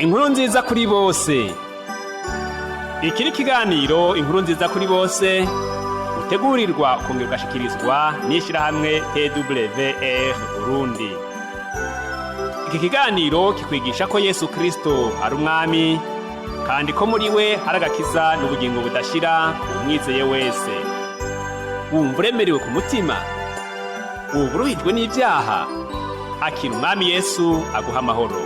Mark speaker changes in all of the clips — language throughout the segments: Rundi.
Speaker 1: Inkuru nziza kuri bose. Iki ni ikiganiro inkuru nziza kuri bose utegurirwa kongera ugashikirizwa n'ishirahamwe TWR Burundi. Iki kiganiro kikwigisha ko Yesu Kristo ari umwami kandi ko muri we hari agakiza n'ubugingo budashira umwizeye wese. Wumva uremerewe ku mutima, wumva uruhijwe n'ivyaha, akira umwami Yesu aguha amahoro.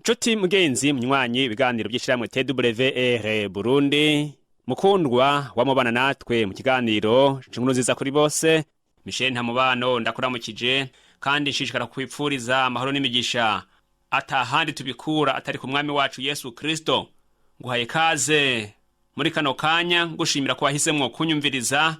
Speaker 1: Nshuti mugenzi munywanyi ibiganiro by'ishiramwe TWR Burundi, mukundwa wamubana natwe mu kiganiro inkuru nziza kuri bose, Michel Ntamubano ndakuramukije kandi nshishikara kwipfuriza amahoro n'imigisha atahandi tubikura atari ku mwami wacu Yesu Kristo. Nguhaye kaze muri kano kanya ngushimira ko wahisemwo kunyumviriza.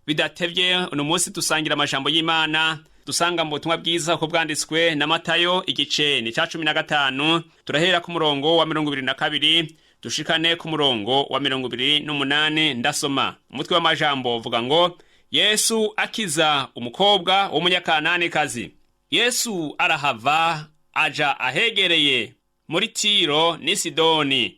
Speaker 1: Bidatevye uno munsi dusangira amajambo y'Imana dusanga mu butumwa bwiza ko bwanditswe na Matayo igice ni 15, turahera ku murongo wa 22 dushikane ku murongo wa 28. Ndasoma umutwe w'amajambo uvuga ngo Yesu akiza umukobwa w'umunyakananikazi. Yesu arahava aja ahegereye muri Tiro ni Sidoni.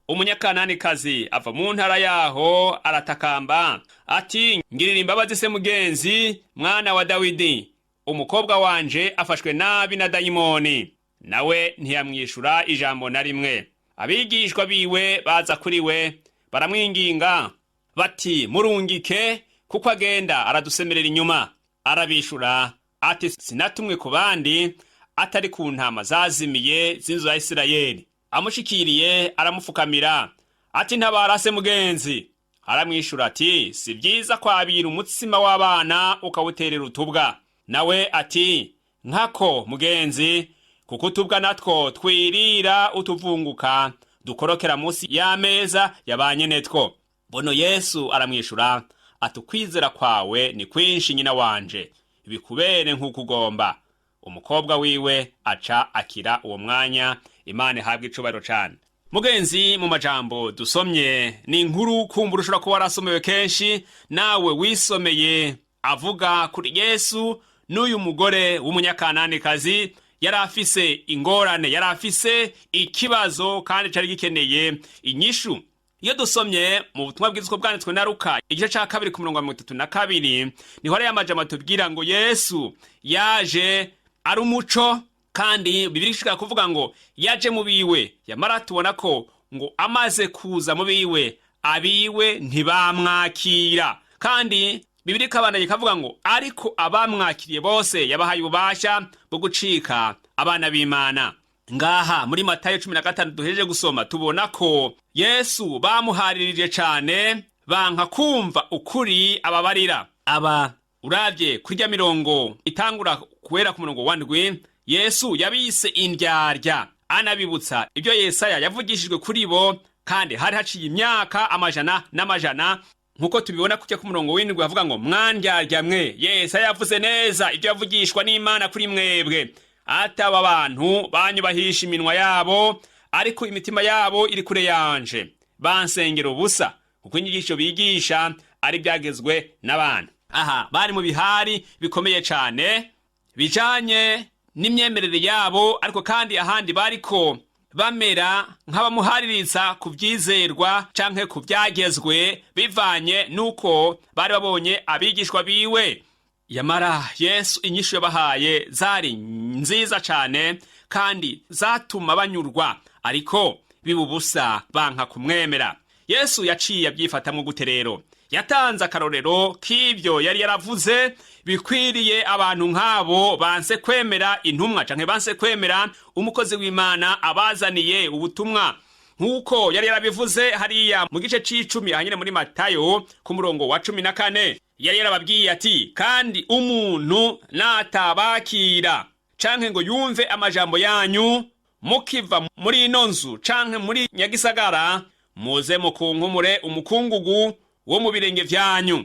Speaker 1: Umunyakananikazi ava mu ntara yaho aratakamba ati, ngirira imbabazi se mugenzi, mwana wa Dawidi, umukobwa wanje afashwe nabi na dayimoni. Nawe ntiyamwishura ijambo na rimwe. Abigishwa biwe baza kuri we baramwinginga bati, murungike kuko agenda aradusemerera inyuma. Arabishura ati, sinatumwe ku bandi atari ku ntama zazimiye z'inzu ya Isirayeli. Amushikiriye aramufukamira ati, ntabara se mugenzi. Aramwishura ati, si byiza kwabira umutsima w'abana ukawuterera utubwa. Nawe ati, nkako mugenzi, kuko utubwa natwo twirira utuvunguka dukorokera munsi y'ameza yabanye netwo. Bono Yesu aramwishura ati, kwizera kwawe ni kwinshi nyina wanje, ibikubere nk'uko ugomba. Umukobwa wiwe aca akira uwo mwanya. Imana ihabwe icubahiro cane. Mugenzi, mu majambo dusomye ni inkuru kumbura ushobora kuba warasomewe kenshi, nawe wisomeye, avuga kuri Yesu n'uyu mugore w'umunyakananikazi yari afise ingorane, yari afise ikibazo kandi cari gikeneye inyishu. Iyo dusomye mu butumwa bwiza bwanditswe na Luka igice ca 2 ku murongo wa 32 niho hari amajambo atubwira ngo Yesu yaje ari umuco, kandi Bibiliya ishaka kuvuga ngo yaje mu biwe. Yamara tubona ko ngo amaze kuza mu biwe, abiwe ntibamwakira, kandi Bibiliya ikabandanya ikavuga ngo ariko abamwakiriye bose yabahaye ububasha bwo gucika abana b'Imana. Ngaha muri Matayo 15 duhejeje gusoma tubona ko Yesu bamuharirije cane, banka kumva ukuri ababarira. Aba uravye kurya mirongo itangura kuwera ku murongo wa 7, Yesu yabise indyarya, anabibutsa ibyo Yesaya yavugishijwe kuri bo, kandi hari haciye imyaka amajana n'amajana. Nkuko tubibona kujya ku murongo w'indwi avuga ngo mwandyarya mwe, Yesaya yavuze neza ibyo yavugishwa n'Imana kuri mwebwe. Ataba abantu banyubahisha iminwa yabo, ariko imitima yabo iri kure yanje. Bansengera ubusa kuko inyigisho bigisha ari byagezwe n'abantu. Aha bari mu bihari bikomeye cane bijanye n'imyemerere yabo, ariko kandi ahandi bariko bamera nk'abamuhaririza ku byizerwa canke ku byagezwe bivanye nuko bari babonye abigishwa biwe. Yamara Yesu inyishu yabahaye zari nziza cane kandi zatuma banyurwa, ariko bibubusa banka kumwemera. Yesu yaciye abyifatamwe gute rero? Yatanze akarorero k'ivyo yari yaravuze bikwiriye abantu nk'abo banse kwemera intumwa canke banse kwemera umukozi w'Imana abazaniye ubutumwa. Nkuko yari yarabivuze hariya mu gice c'10 ahanyine muri Matayo ku murongo wa 14, yari yarababwiye ati, kandi umuntu natabakira canke ngo yumve amajambo yanyu mukiva muri ino nzu canke muri nyagisagara, muze mukunkumure umukungugu wo mu birenge vyanyu.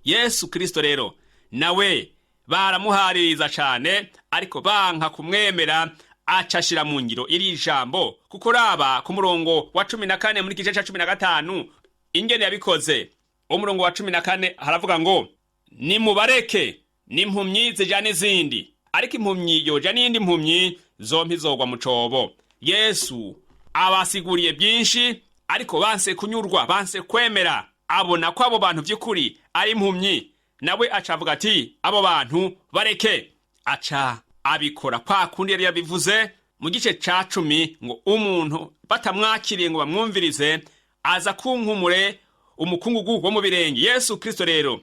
Speaker 1: Yesu Kristo rero nawe baramuhaririza cane, ariko banka kumwemera, acashira mu ngiro iri jambo. Kuko raba ku murongo wa 14 muri gice ca 15 ingene yabikoze. Umurongo wa 14 haravuga ngo nimubareke n'impumyi zijana izindi, ariko impumyi yoja n'iyindi mpumyi zompi zogwa mu cobo. Yesu abasiguriye byinshi, ariko banse kunyurwa, banse kwemera. Abona ko abo bantu by'ukuri ari impumyi, nawe acavuga ati abo bantu bareke. Aca abikora kwa kundi yari yabivuze mu gice ca 10 ngo umuntu batamwakiriye ngo bamwumvirize aza kunkumure umukungugu wo mu birenge. Yesu Kristo rero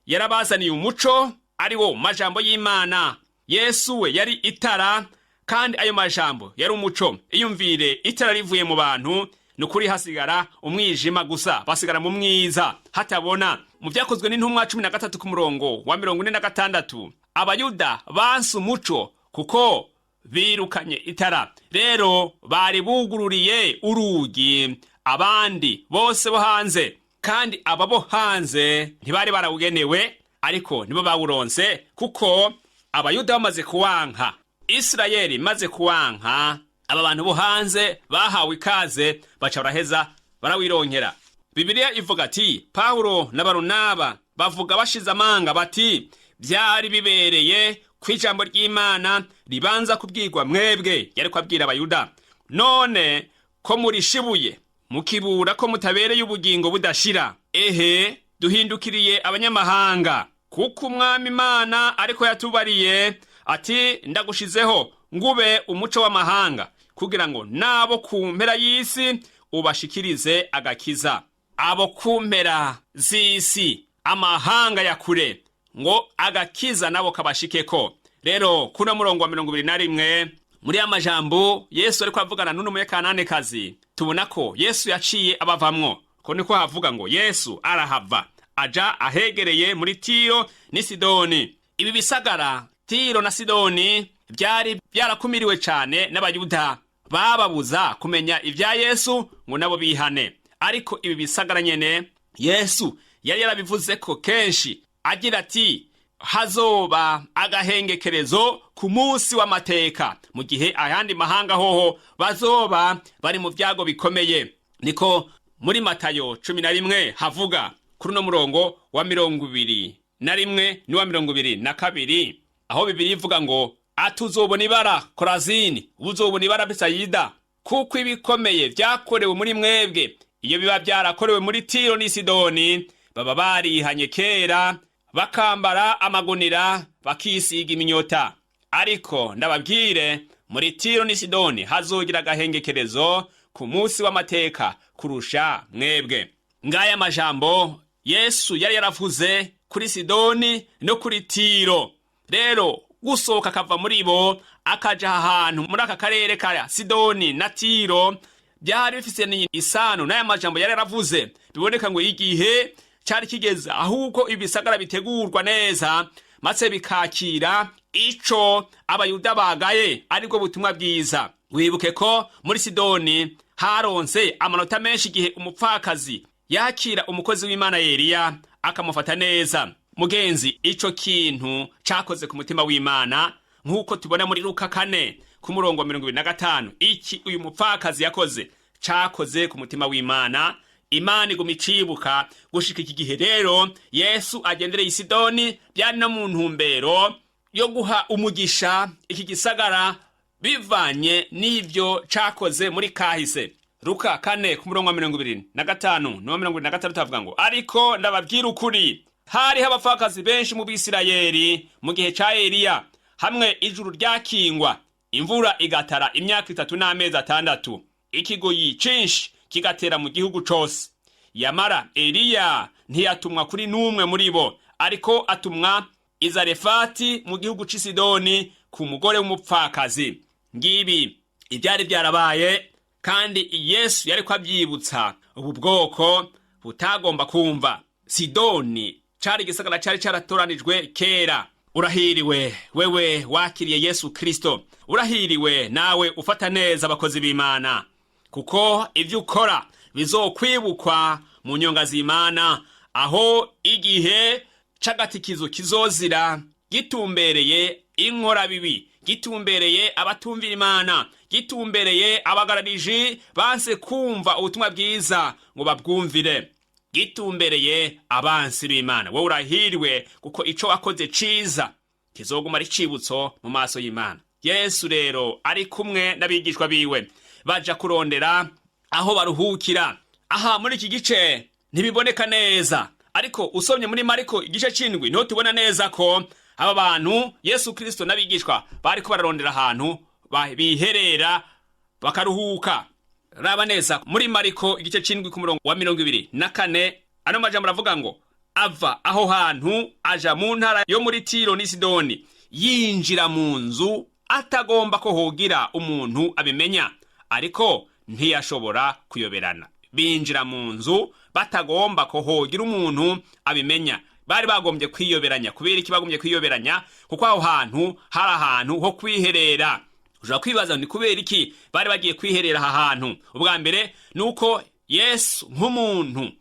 Speaker 1: yarabazaniye umuco, ari wo majambo y'Imana. Yesu we yari itara, kandi ayo majambo yari umuco. Iyumvire itara rivuye mu bantu, nukuri hasigara umwijima gusa, basigara mu mwiza hatabona. Mu Vyakozwe n'Intumwa 13 ku murongo wa 46, abayuda banse umuco kuko birukanye itara. Rero bari bugururiye urugi abandi bose bo hanze, kandi aba bo hanze ntibari barawugenewe, ariko nibo bawuronse kuko abayuda bamaze kuwanka, Isirayeli maze kuwanka, aba bantu bo hanze bahawe ikaze, baca baraheza barawironkera. Bibiliya ivuga ati Paulo na Barunaba bavuga bashize amanga bati byari bibereye kwijambo ry'Imana ribanza kubwirwa mwebwe. Yari kwabwira abayuda, none ko murishibuye mukibura ko mutabereye ubugingo budashira, ehe duhindukiriye abanyamahanga, kuko umwami Imana ariko yatubariye ati ndagushizeho ngube umuco w'amahanga, kugira ngo nabo ku mpera y'isi ubashikirize agakiza. Abo ku mpera z'isi, amahanga ya kure, ngo agakiza nabo kabashikeko. Rero kuno murongo wa 21 muri amajambo Yesu ariko avugana n'uno muyekananekazi, tubona ko Yesu yaciye abavamwo. Ko niko havuga ngo Yesu arahava aja ahegereye muri Tiro ni Sidoni. Ibi bisagara Tiro na Sidoni byari byarakumiriwe cyane n'abayuda, bababuza kumenya ivya Yesu ngo nabo bihane. Ariko ibi bisagara nyene Yesu yari yarabivuze ko kenshi, agira ati hazoba agahengekerezo ku munsi w'amateka, mu gihe ayandi mahanga hoho bazoba bari mu vyago bikomeye. Niko muri Matayo 11 havuga kuri no murongo wa 21 n'uwa 22, aho Bibiliya ivuga ngo atuzobona ibara Korazini, uzobona ibara Besayida, kuko ibikomeye vyakorewe muri mwebwe iyo biba byarakorewe muri Tiro ni Sidoni, baba barihanye kera bakambara amagunira bakisiga iminyota. Ariko ndababwire muri Tiro ni Sidoni hazogira agahengekerezo ku munsi w'amateka kurusha mwebwe. Ngaya majambo Yesu yari yaravuze kuri Sidoni no kuri Tiro. Rero gusohoka akava muri bo akaja ahantu muri aka karere ka Sidoni na Tiro byari bifise isano n'aya majambo yari yaravuze. Biboneka ngo igihe cyari kigeze ahubwo ibisagara bitegurwa neza, maze bikakira ico abayuda bagaye, ariko butumwa bwiza. Wibuke ko muri Sidoni haronse amanota menshi igihe umupfakazi yakira umukozi w'Imana Eliya akamufata neza. Mugenzi, ico kintu cakoze ku mutima w'Imana, nkuko tubona muri Luka 4 ku murongo wa 25. Iki uyu mupfakazi yakoze cakoze ku mutima w'Imana. Imana iguma icibuka gushika iki gihe. Rero Yesu agendereye i Sidoni, byari no mu ntumbero yo guha umugisha iki gisagara bivanye n'ivyo cakoze muri kahise. Luka 4 ku murongo wa 25 n'uwa 26 havuga ngo ariko ndababwira ukuri, hari abapfakazi benshi mu Bisirayeli mu gihe ca Eliya, hamwe ijuru ryakingwa, imvura igatara imyaka 3 n'amezi 6, ikigoyi cinshi kigatera mu gihugu cose. Yamara Eliya ntiyatumwa kuri numwe muri bo, ariko atumwa i Zarefati mu gihugu c'i Sidoni ku mugore w'umupfakazi. Ngibi ibyari byarabaye, kandi Yesu yari kwabyibutsa ubu bwoko butagomba kumva. Sidoni cari gisagara cari caratoranijwe kera. Urahiriwe wewe wakiriye Yesu Kristo, urahiriwe nawe ufata neza abakozi b'Imana, kuko ivyo ukora bizokwibukwa mu nyonga z'Imana, aho igihe c'agatikizo kizozira gitumbereye inkora bibi, gitumbereye abatumvira Imana, gitumbereye abagarariji banse kumva ubutumwa bwiza ngo babwumvire, gitumbereye abansi b'Imana. Wowe urahiriwe kuko ico wakoze ciza kizoguma ari icibutso mu maso y'Imana. Yesu rero ari kumwe n'abigishwa biwe baja kurondera aho baruhukira. Aha muri iki gice ntibiboneka neza, ariko usomye muri Mariko igice c'indwi niho tubona neza ko aba bantu Yesu Kristo n'abigishwa bariko bararondera ahantu biherera bakaruhuka. Raba neza muri Mariko igice c'indwi ku murongo wa 24, ano majambo aravuga ngo ava aho hantu aja mu ntara yo muri Tiro ni Sidoni, yinjira mu nzu atagomba ko hogira umuntu abimenya, ariko ntiyashobora kuyoberana. Binjira mu nzu batagomba ko hogira umuntu abimenya. Bari bagombye kwiyoberanya. Kubera iki bagombye kwiyoberanya? Kuko aho hantu hari ahantu ho kwiherera. Ushobora kwibaza ni kubera iki bari bagiye kwiherera aha hantu? Ubwa mbere nuko Yesu nk'umuntu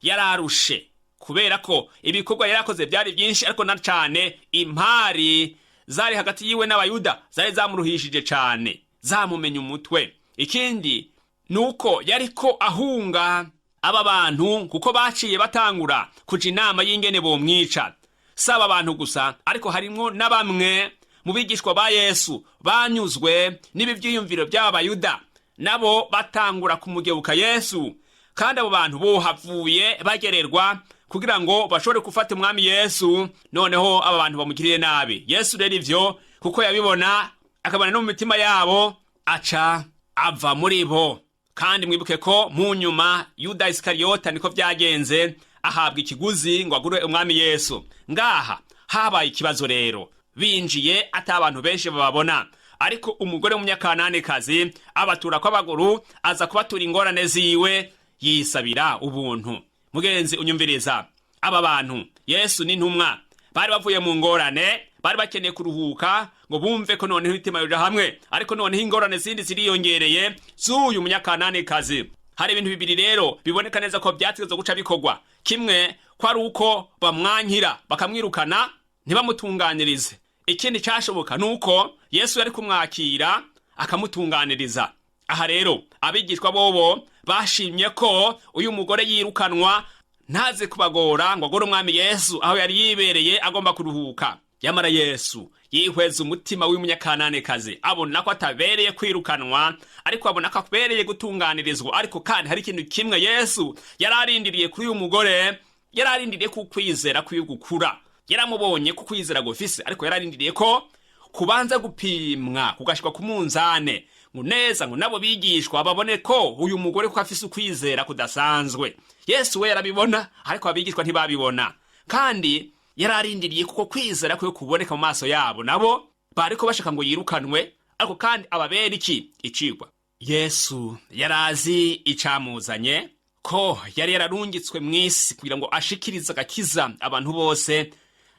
Speaker 1: yararushe, kubera ko ibikorwa yarakoze byari byinshi, ariko na cyane impari zari hagati yiwe n'abayuda zari zamuruhishije cyane, zamumenya umutwe. Ikindi nuko yariko ahunga aba bantu kuko baciye batangura kuja inama y'ingene bomwica. Saba abantu gusa, ariko harimwo na bamwe mu bigishwa ba Yesu banyuzwe n'ibi byiyumviro by'abayuda, nabo batangura kumugebuka Yesu. Kandi abo bantu bohavuye bagererwa kugira ngo bashobore gufata umwami Yesu, noneho aba bantu bamugirire nabi. Yesu rero ivyo kuko yabibona akabana no mu mitima yabo, aca ava muri bo. Kandi mwibuke ko mu nyuma Yuda Isikariota niko vyagenze, ahabwa ikiguzi ngo agure umwami Yesu. Ngaha habaye ikibazo rero, binjiye ata abantu benshi bababona, ariko umugore w'umunyakananikazi abatura kw'abaguru, aza kubatura ingorane ziwe, yisabira ubuntu. Mugenzi unyumviriza, aba bantu Yesu n'intumwa bari bavuye mu ngorane, bari bakeneye kuruhuka ngo bumve ko noneho imitima yoja hamwe, ariko noneho ingorane zindi ziriyongereye z'uyu munyakananikazi. Hari ibintu bibiri rero biboneka neza ko byategezwe guca bikorwa. Kimwe ko ari uko bamwankira bakamwirukana ntibamutunganirize. Ikindi cyashoboka nuko Yesu yari kumwakira akamutunganiriza. Aha rero abigishwa bobo bashimye ko uyu mugore yirukanwa ntaze kubagora ngo agore umwami Yesu aho yari yibereye agomba kuruhuka. Yamara Yesu yihweza umutima w'umunyakananikazi, abona ko atabereye kwirukanwa, ariko abona ko abereye gutunganirizwa. Ariko kandi hari ikintu kimwe Yesu yararindiriye kuri uyu mugore, yararindiriye ku kwizera kw'ugukura. Yaramubonye ku kwizera gufise, ariko yararindiriye ko kubanza gupimwa kugashikwa ku munzane ngo neza ngo nabo bigishwa babone ko uyu mugore ko afise ukwizera kudasanzwe. Yesu we yarabibona, ariko abigishwa ntibabibona. Kandi yararindiriye kuko kwizera kwe kuboneka mu maso yabo, nabo bariko bashaka ngo yirukanwe, ariko kandi ababera iki icigwa. Yesu yarazi icamuzanye, ko yari yararungitswe mw'isi kugira ngo ashikirize agakiza abantu bose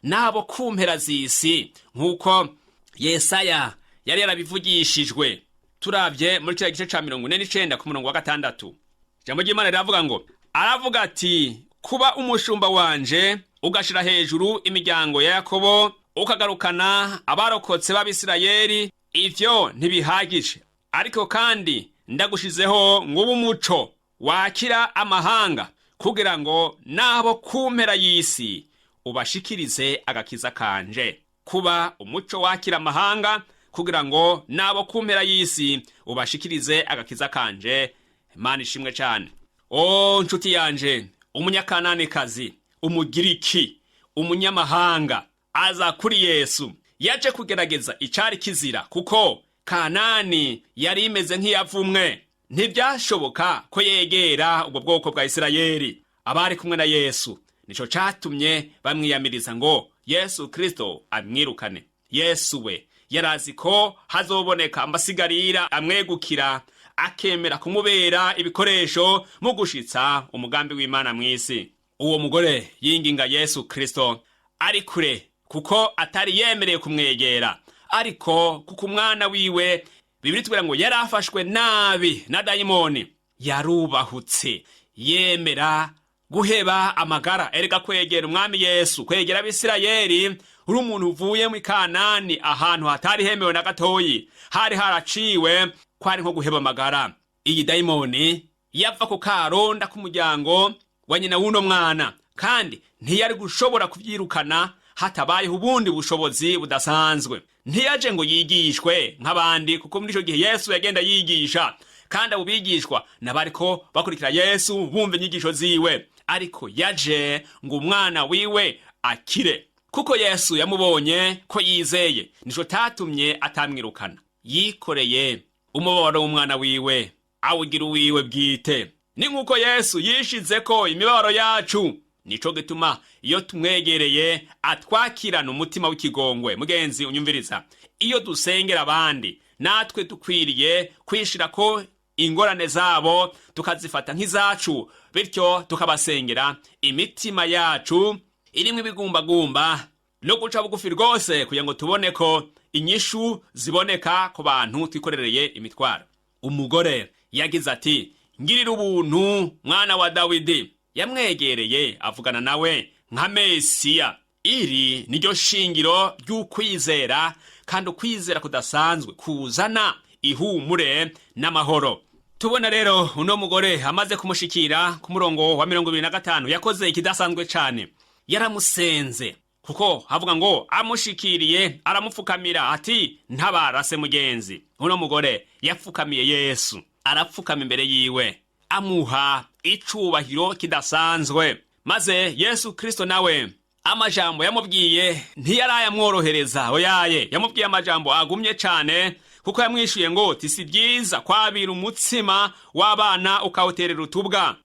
Speaker 1: nabo kumpera z'isi, nk'uko Yesaya yari yarabivugishijwe. Turavye muri cya gice ca 49 ku murongo wa 6, ijambo ry'Imana riravuga ngo, aravuga ati kuba umushumba wanje ugashira hejuru imiryango ya Yakobo, ukagarukana abarokotse b'Abisirayeli, ivyo ntibihagije, ariko kandi ndagushizeho ngubu umuco wakira amahanga, kugira ngo nabo kumpera y'isi ubashikirize agakiza kanje. Kuba umuco wakira amahanga, kugira ngo nabo kumpera y'isi ubashikirize agakiza kanje. Imana ishimwe cyane. O nshuti yanje, umunyakananikazi, umugiriki, umunyamahanga aza kuri Yesu, yaje kugerageza icari kizira, kuko Kanani yari imeze nk'iyavumwe. Ntibyashoboka ko yegera ubwo bwoko bwa Isirayeli abari kumwe na Yesu. Nico catumye bamwiyamiriza ngo Yesu Kristo amwirukane. Yesu we yarazi ko hazoboneka amasigarira amwegukira, akemera kumubera ibikoresho mu gushitsa umugambi w'Imana mw'isi. Uwo mugore yinginga Yesu Kristo ari kure, kuko atari yemereye kumwegera, ariko kuko umwana wiwe Bibiri tubwira ngo yarafashwe nabi na dayimoni, yarubahutse yemera guheba amagara. Erega kwegera umwami Yesu, kwegera Abisirayeli uri umuntu uvuye mu Kanani, ahantu hatari hemewe na gatoyi, hari haraciwe, kwari nko guheba amagara. Iyi dayimoni yava ku karonda k'umuryango wa nyina w'uno mwana, kandi ntiyari gushobora kuvyirukana hatabayeho ubundi bushobozi budasanzwe. Ntiyaje ngo yigishwe nk'abandi, kuko muri ico gihe Yesu yagenda yigisha, kandi abo bigishwa nabariko bakurikira Yesu bumva inyigisho ziwe, ariko yaje ngo umwana wiwe akire, kuko Yesu yamubonye ko yizeye, nico tatumye atamwirukana. Yikoreye umubabaro w'umwana wiwe awugira uwiwe bwite. Ni nk'uko Yesu yishizeko imibabaro yacu, nico gituma iyo tumwegereye atwakirana umutima w'ikigongwe. Mugenzi unyumviriza, iyo dusengera abandi natwe dukwiriye kwishirako ingorane zabo tukazifata nk'izacu, bityo tukabasengera imitima yacu irimwe ibigumbagumba no guca bugufi rwose, kugira ngo tubone ko inyishu ziboneka ku bantu twikorereye imitwaro. Umugore yagize ati, ngirira ubuntu mwana wa Dawidi. Yamwegereye avugana nawe nka Mesiya. Iri niryo shingiro ry'ukwizera, kandi ukwizera kudasanzwe kuzana ihumure n'amahoro. Tubona rero uno mugore amaze kumushikira ku murongo wa 25 yakoze ikidasanzwe cyane. Yaramusenze, kuko havuga ngo amushikiriye aramupfukamira ati, ntabarase mugenzi. Uno mugore yapfukamiye Yesu, arapfukama imbere yiwe, amuha icubahiro kidasanzwe. Maze Yesu Kristo nawe amajambo yamubwiye ntiyarayamworohereza, oyaye yamubwiye amajambo agumye cyane, kuko yamwishuye ngo si byiza kwabira umutsima w'abana ukawuterera utubwa.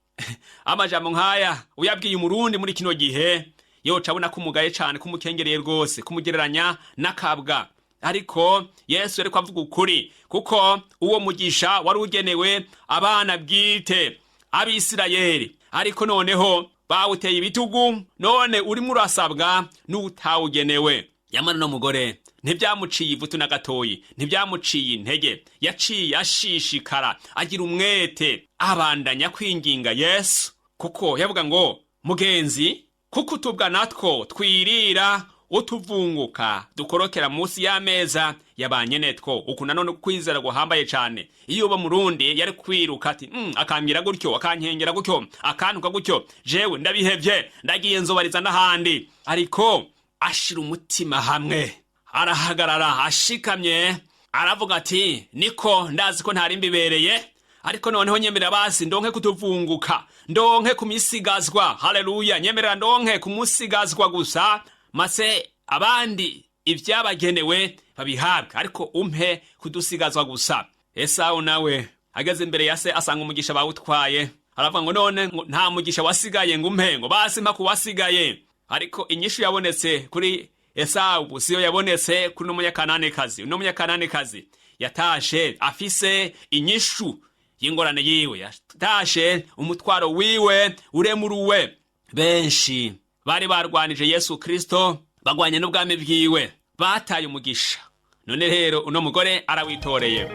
Speaker 1: Amajambo nk'aya uyabwiye umurundi muri kino gihe yoca abona kumugaye cyane, kumukengereye rwose, kumugereranya n'akabwa. Ariko Yesu yariko avuga ukuri, kuko uwo mugisha wari ugenewe abana bwite Abisirayeli, ariko noneho bawuteye ibitugu, none urimo urasabwa n'utawugenewe. Yamana no mugore ntibyamuciye ivutu na gatoyi, ntibyamuciye intege, yaciye ashishikara agira umwete, abandanya kwinginga Yesu, kuko yavuga ngo, mugenzi, kuko utubwa natwo twirira utuvunguka dukorokera munsi y'ameza yabanye netwo. Uku nanone kwizera guhambaye cyane. Iyo uba murundi yari kwiruka ati akambira gutyo, akankengera gutyo, akantuka gutyo, jewe ndabihevye, ndagiye nzobariza n'ahandi. Ariko ashira umutima hamwe, arahagarara ashikamye, aravuga ati, niko ndazi ko ntari mbibereye, ariko noneho nyemerera basi ndonke kutuvunguka, ndonke kumisigazwa. Haleluya, nyemerera ndonke kumusigazwa gusa, mase abandi ivyabagenewe babihabwa, ariko umpe kudusigazwa gusa. Esau nawe ageze imbere ya se asanga umugisha bawutwaye, aravuga ngo none nta mugisha wasigaye ngo umpe, ngo basi mpa kuwasigaye. Ariko inyishu yabonetse kuri Esau siyo yabonetse kuri n'umunyakananekazi. Uno munyakananekazi yatashe afise inyishu y'ingorane yiwe, yatashe umutwaro wiwe uremuruwe. Benshi bari barwanije Yesu Kristo, bagwanye n'ubwami bwiwe, bataye umugisha. None rero uno mugore arawitoreye.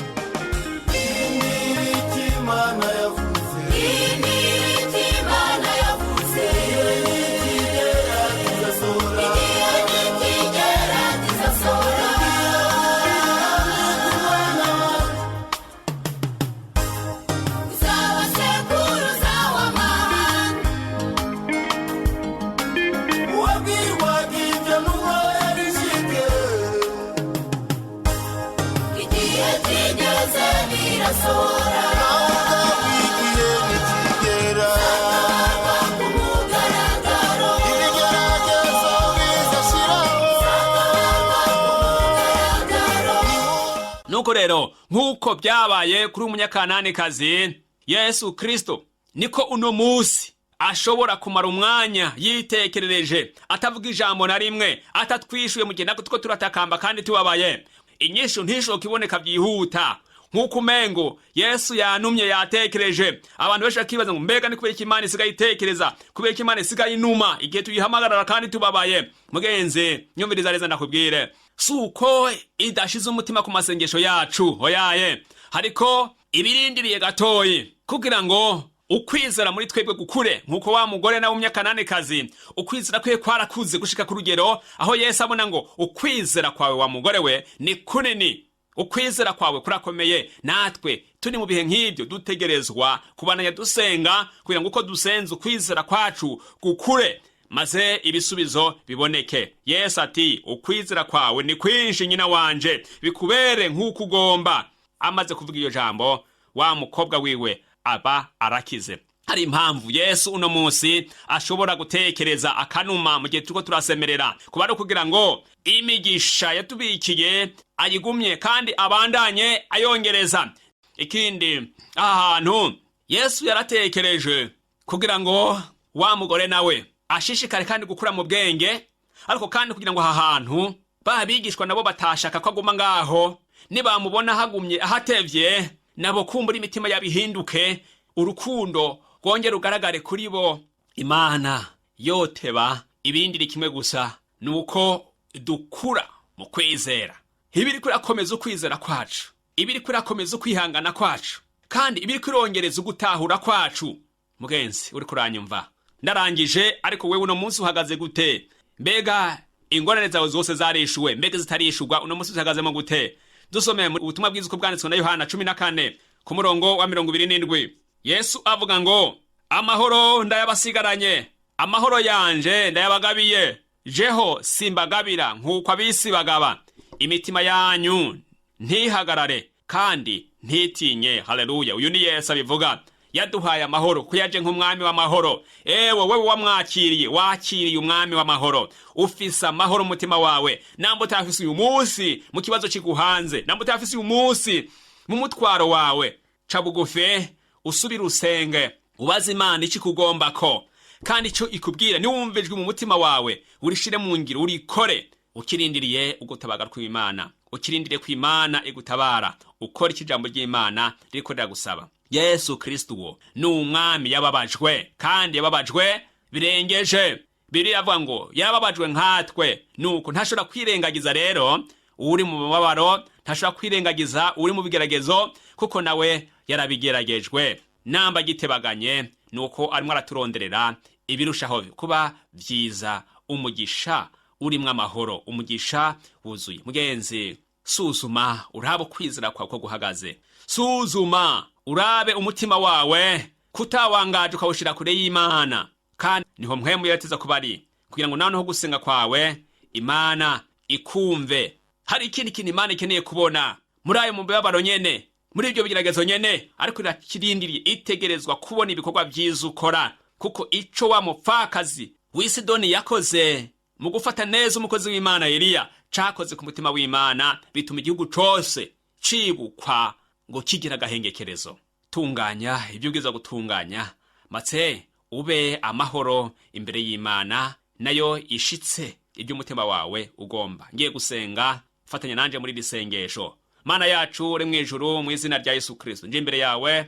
Speaker 1: Nuko rero nk'uko byabaye kuri umunyakananekazi, Yesu Kristo niko uno musi ashobora kumara umwanya yitekerereje, atavuga ijambo na rimwe, atatwishuye mu gihe natwe tuko turatakamba kandi tubabaye. Inyishu ntishoka iboneka byihuta, nk'uko umengo Yesu yanumye yatekereje. Abantu benshi bakibaza ngo mbega ni kubera Imana isigaye itekereza, kubera Imana isigaye inuma igihe tuyihamagarara kandi tubabaye. Mugenzi nyumviriza neza ndakubwire, suko idashize umutima ku masengesho yacu, oyaye, hariko ibirindiriye gatoyi kugira ngo ukwizera muri twebwe gukure. Nkuko wa mugore na w'umunyakananekazi ukwizera kwe kwarakuze gushika ku rugero aho Yesu abona ngo ukwizera kwawe wa mugore we ni kunini, ukwizera kwawe kurakomeye. Natwe turi mu bihe nk'ibyo dutegerezwa kubananya dusenga kugira ngo uko dusenze ukwizera kwacu gukure, maze ibisubizo biboneke. Yesu ati ukwizera kwawe ni kwinshi nyina wanje, bikubere nk'uko ugomba. Amaze kuvuga iyo jambo, wa mukobwa wiwe aba arakize. Hari impamvu Yesu uno munsi ashobora gutekereza akanuma mu gihe turiko turasemerera, kuba ari kugira ngo imigisha yatubikiye ayigumye kandi abandanye ayongereza. Ikindi, aha hantu Yesu yaratekereje kugira ngo wa mugore nawe ashishikare kandi gukura mu bwenge, ariko kandi kugira ngo aha hantu babigishwa nabo batashaka ko aguma ngaho, nibamubona hagumye ahatevye nabo kumbura imitima yabihinduke, urukundo rwongera rugaragare kuri bo. Imana yoteba ibindi kimwe gusa, nuko dukura mu kwizera. Ibiri kurakomeza ukwizera kwacu, ibiri kurakomeza ukwihangana kwacu, kandi ibiri kurongereza ugutahura kwacu. Mugenzi uri kuranyumva, ndarangije, ariko wewe uno munsi uhagaze gute? Mbega ingorane zawe zose zarishuwe? Mbega zitarishurwa uno munsi uhagazemo gute? Dusomeye mu butumwa bwiza uko bwanditswe na Yohana 14 ku murongo wa 27. Yesu avuga ngo amahoro ndayabasigaranye, amahoro yanje ndayabagabiye, jeho simbagabira nk'uko abisi bagaba. Imitima yanyu ntihagarare kandi ntitinye. Haleluya! Uyu ni Yesu abivuga. Yaduhaye amahoro kuyaje nk'umwami w'amahoro. Ewe wewe wamwakiriye, wakiriye umwami w'amahoro, ufise amahoro umutima wawe. Nambo utafise uyu munsi mu kibazo kiguhanze, nambo utafise uyu munsi mu mutwaro wawe, ca bugufi usubira usenge, ubaze Imana iki kugomba ko, kandi ico ikubwira niwumvijwe mu mutima wawe urishire mu ngiro, urikore, ukirindiriye ugutabaga kw'Imana, ukirindiriye kw'Imana igutabara, ukora ikijambo ry'Imana riko riragusaba. Yesu Kristo wo ni umwami yababajwe, kandi yababajwe birengeje. Bibiliya avuga ngo yarababajwe nkatwe, nuko ntashobora kwirengagiza rero uri mu mababaro, ntashobora kwirengagiza uri mu bigeragezo, kuko nawe yarabigeragejwe. Namba gitebaganye nuko arimo araturonderera ibirushaho kuba vyiza, umugisha urimwo amahoro, umugisha wuzuye. Mugenzi, suzuma urabe kwizera kwawe ko guhagaze. Suzuma urabe umutima wawe kutawangaje ukawushira kure y'Imana, kandi niho mpwemu yateza kubari, kugira ngo naho gusenga kwawe Imana ikumve. Hari ikindi kintu Imana ikeneye kubona muri ayo mubabaro nyene, muri ibyo bigeragezo nyene, ariko irakirindiriye, itegerezwa kubona ibikorwa vyiza ukora. Kuko ico wa mupfakazi w'Isidoni yakoze mu gufata neza umukozi w'Imana Eliya, cakoze ku mutima w'Imana, bituma igihugu cose cibukwa ngo kigira agahengekerezo. Tunganya ibyo ubwiza gutunganya, matse ube amahoro imbere y'Imana, nayo ishitse ibyo umutima wawe ugomba. Ngiye gusenga, fatanya nanje muri risengesho. Mana yacu uri mwijuru, mu izina rya Yesu Kristo, nje imbere yawe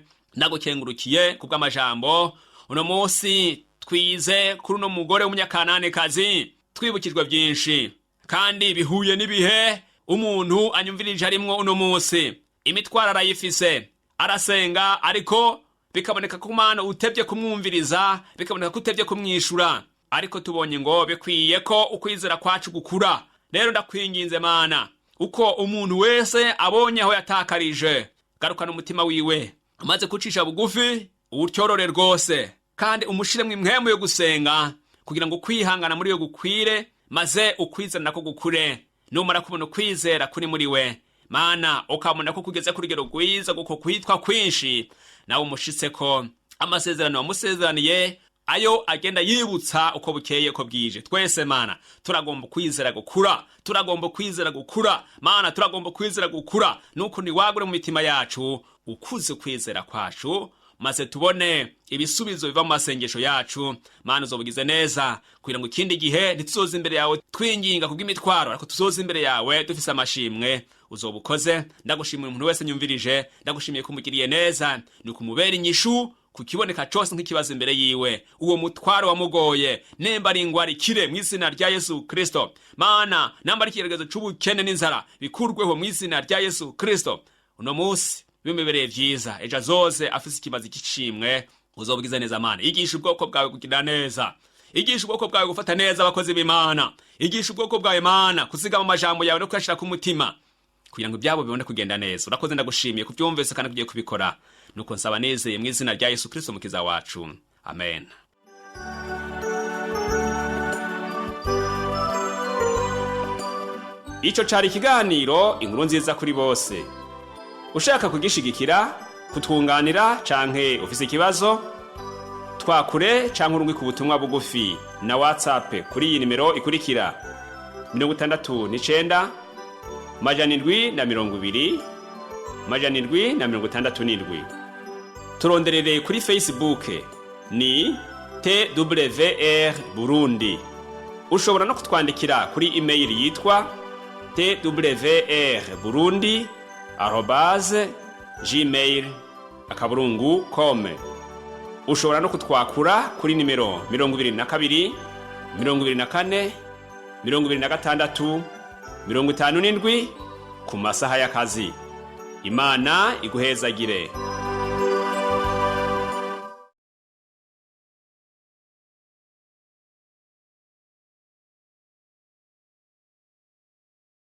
Speaker 1: nagukengurukiye kubw'amajambo uno munsi twize kuri uno mugore w'umunyakananekazi. Twibukijwe byinshi kandi bihuye n'ibihe umuntu anyumvirije arimwo uno munsi. Imitwaro arayifise, arasenga, ariko bikaboneka ko Imana utevye kumwumviriza, bikaboneka ko utevye kumwishura. Ariko tubonye ngo bikwiye ko ukwizera kwacu gukura. Rero ndakwinginze Mana, uko umuntu wese abonye aho yatakarije, garukana umutima wiwe, amaze kucisha bugufi utyorore rwose, kandi umushiremwe impwemu yo gusenga, kugira ngo kwihangana muri yo gukwire, maze ukwizera nako gukure. Numara kubona kwizera kuri muri we Mana, ukamona ko kugeze ku rugero rwiza, guko kwitwa kwinshi, nawe umushitseko amasezerano wamusezeraniye, ayo agenda yibutsa uko bukeye ko bwije. Twese Mana turagomba kwizera gukura, turagomba kwizera gukura Mana, turagomba kwizera gukura. Nuko ni wagure mu mitima yacu, ukuze kwizera kwacu, maze tubone ibisubizo biva mu masengesho yacu. Mana uzobugize neza, kugira ngo ikindi gihe ntituzoze imbere yawe twinginga kubw'imitwaro, ariko tuzoze imbere yawe dufise amashimwe. Uzobukoze. Ndagushimiye umuntu wese nyumvirije, ndagushimiye kumugiriye neza, ni kumubera inyishu kukiboneka cyose nk'ikibazo imbere yiwe. Uwo mutwaro wamugoye nemba ari ingwari kire mu izina rya Yesu Kristo. Mana, namba ari ikigeregezo c'ubukene n'inzara bikurweho mu izina rya Yesu Kristo. Uno munsi bimubereye vyiza, ejo azoze afise ikibazo gicimwe. Uzobugize neza Mana, igisha ubwoko bwawe kugira neza, igisha ubwoko bwawe gufata neza abakozi b'Imana, igisha ubwoko bwawe Mana kuzigama amajambo yawe no kuyashira ku mutima, kugira ngo ibyabo bibone kugenda neza. Urakoze, ndagushimiye kubyumvise kandi kugiye kubikora. Nuko nsaba nezeye mu izina rya Yesu Kristo mukiza wacu, amen. Ico cari ikiganiro inkuru nziza kuri bose. Ushaka kugishigikira, kutwunganira canke ufise ikibazo, twakure canke urungike ubutumwa bugufi na WhatsApp kuri iyi nimero ikurikira: 69 720 767. Turonderere kuri Facebook ni TWR Burundi. Ushobora no kutwandikira kuri email yitwa twrburundi@gmail.com. Ushobora no kutwakura kuri nimero 22 24 26 57 ku masaha y'akazi. Imana iguhezagire.